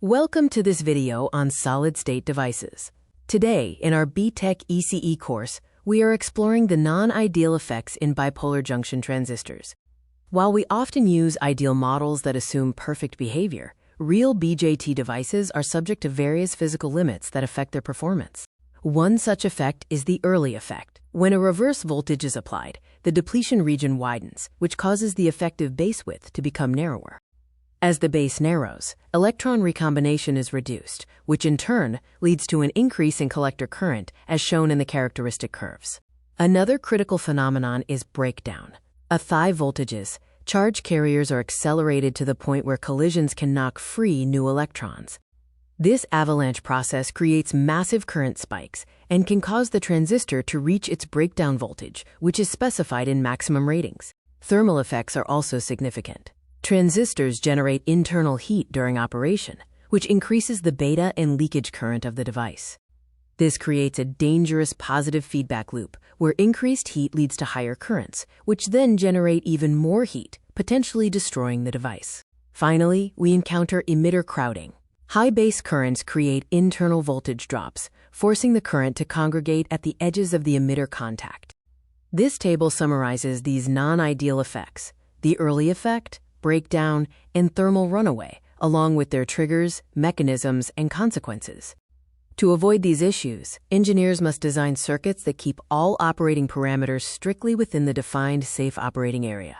Welcome to this video on solid-state devices. Today, in our B.Tech ECE course, we are exploring the non-ideal effects in bipolar junction transistors. While we often use ideal models that assume perfect behavior, real BJT devices are subject to various physical limits that affect their performance. One such effect is the early effect. When a reverse voltage is applied, the depletion region widens, which causes the effective base width to become narrower. As the base narrows, electron recombination is reduced, which in turn leads to an increase in collector current as shown in the characteristic curves. Another critical phenomenon is breakdown. At high voltages, charge carriers are accelerated to the point where collisions can knock free new electrons. This avalanche process creates massive current spikes and can cause the transistor to reach its breakdown voltage, which is specified in maximum ratings. Thermal effects are also significant. Transistors generate internal heat during operation, which increases the beta and leakage current of the device. This creates a dangerous positive feedback loop, where increased heat leads to higher currents, which then generate even more heat, potentially destroying the device. Finally, we encounter emitter crowding. High base currents create internal voltage drops, forcing the current to congregate at the edges of the emitter contact. This table summarizes these non-ideal effects: the early effect, breakdown, and thermal runaway, along with their triggers, mechanisms, and consequences. To avoid these issues, engineers must design circuits that keep all operating parameters strictly within the defined safe operating area.